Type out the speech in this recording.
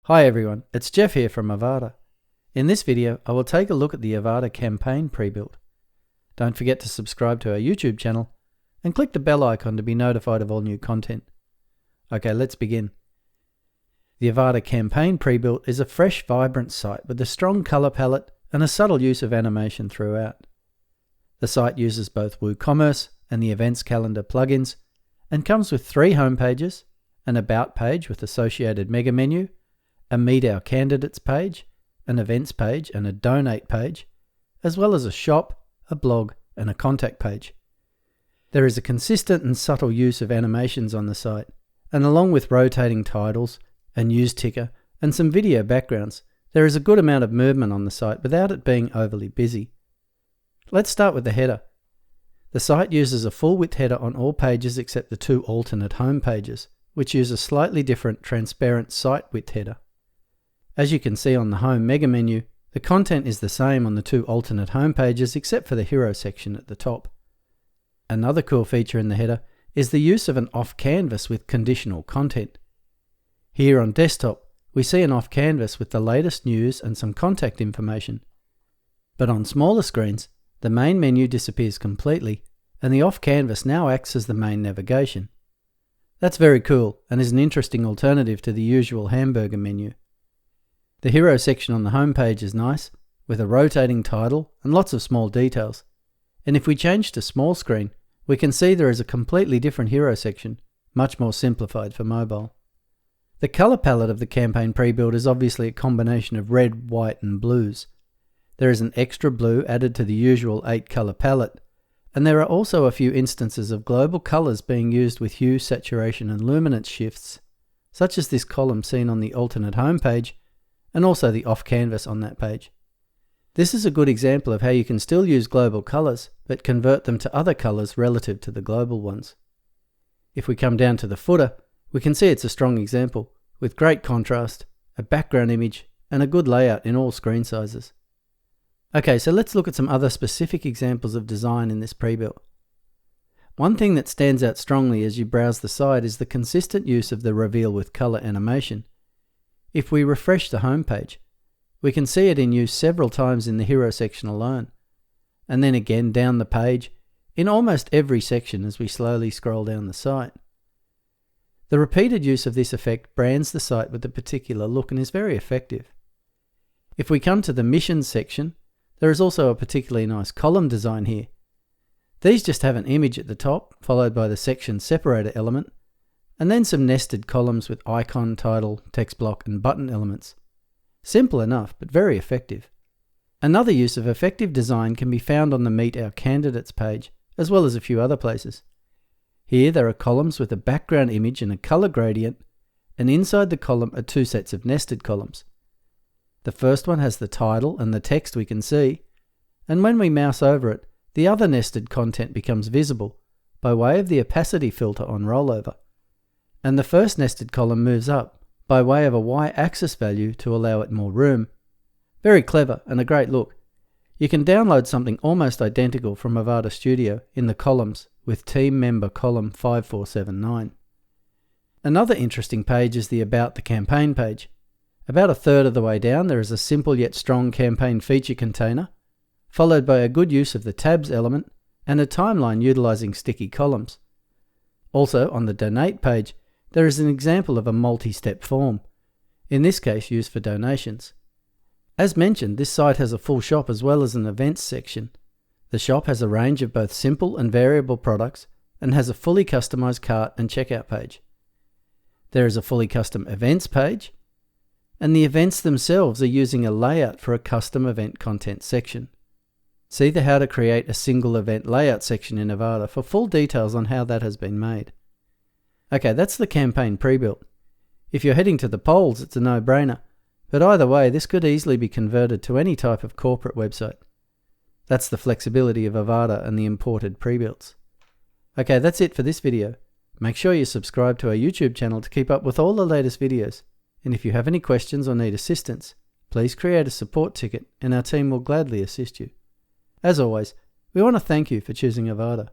Hi everyone, it's Jeff here from Avada. In this video, I will take a look at the Avada campaign pre-built. Don't forget to subscribe to our YouTube channel and click the bell icon to be notified of all new content. Okay, let's begin. The Avada campaign pre-built is a fresh, vibrant site with a strong color palette and a subtle use of animation throughout. The site uses both WooCommerce and the Events Calendar plugins and comes with 3 home pages, an About page with associated mega menu, a Meet Our Candidates page, an Events page and a Donate page, as well as a shop, a blog and a contact page. There is a consistent and subtle use of animations on the site, and along with rotating titles, a news ticker and some video backgrounds, there is a good amount of movement on the site without it being overly busy. Let's start with the header. The site uses a full-width header on all pages except the 2 alternate home pages, which use a slightly different transparent site width header. As you can see on the home mega menu, the content is the same on the 2 alternate home pages except for the hero section at the top. Another cool feature in the header is the use of an off canvas with conditional content. Here on desktop, we see an off canvas with the latest news and some contact information. But on smaller screens, the main menu disappears completely and the off canvas now acts as the main navigation. That's very cool and is an interesting alternative to the usual hamburger menu. The hero section on the home page is nice, with a rotating title and lots of small details. And if we change to small screen, we can see there is a completely different hero section, much more simplified for mobile. The color palette of the campaign pre-built is obviously a combination of red, white and blues. There is an extra blue added to the usual 8 color palette, and there are also a few instances of global colors being used with hue, saturation and luminance shifts, such as this column seen on the alternate home page, and also the off canvas on that page. This is a good example of how you can still use global colors, but convert them to other colors relative to the global ones. If we come down to the footer, we can see it's a strong example, with great contrast, a background image, and a good layout in all screen sizes. Okay, so let's look at some other specific examples of design in this pre-built. One thing that stands out strongly as you browse the site is the consistent use of the reveal with color animation. If we refresh the home page, we can see it in use several times in the hero section alone, and then again down the page in almost every section as we slowly scroll down the site. The repeated use of this effect brands the site with a particular look and is very effective. If we come to the missions section, there is also a particularly nice column design here. These just have an image at the top, followed by the section separator element, and then some nested columns with icon, title, text block and button elements. Simple enough, but very effective. Another use of effective design can be found on the Meet Our Candidates page, as well as a few other places. Here there are columns with a background image and a color gradient, and inside the column are 2 sets of nested columns. The first one has the title and the text we can see, and when we mouse over it, the other nested content becomes visible by way of the opacity filter on rollover. And the first nested column moves up by way of a y-axis value to allow it more room. Very clever and a great look. You can download something almost identical from Avada Studio in the columns with team member column 5479. Another interesting page is the About the Campaign page. About a third of the way down there is a simple yet strong campaign feature container, followed by a good use of the tabs element and a timeline utilizing sticky columns. Also on the Donate page, there is an example of a multi-step form, in this case used for donations. As mentioned, this site has a full shop as well as an events section. The shop has a range of both simple and variable products and has a fully customized cart and checkout page. There is a fully custom events page, and the events themselves are using a layout for a custom event content section. See the How to Create a Single Event Layout section in Avada for full details on how that has been made. Okay, that's the campaign pre-built. If you're heading to the polls, it's a no-brainer, but either way, this could easily be converted to any type of corporate website. That's the flexibility of Avada and the imported pre-builts. Okay, that's it for this video. Make sure you subscribe to our YouTube channel to keep up with all the latest videos, and if you have any questions or need assistance, please create a support ticket and our team will gladly assist you. As always, we want to thank you for choosing Avada.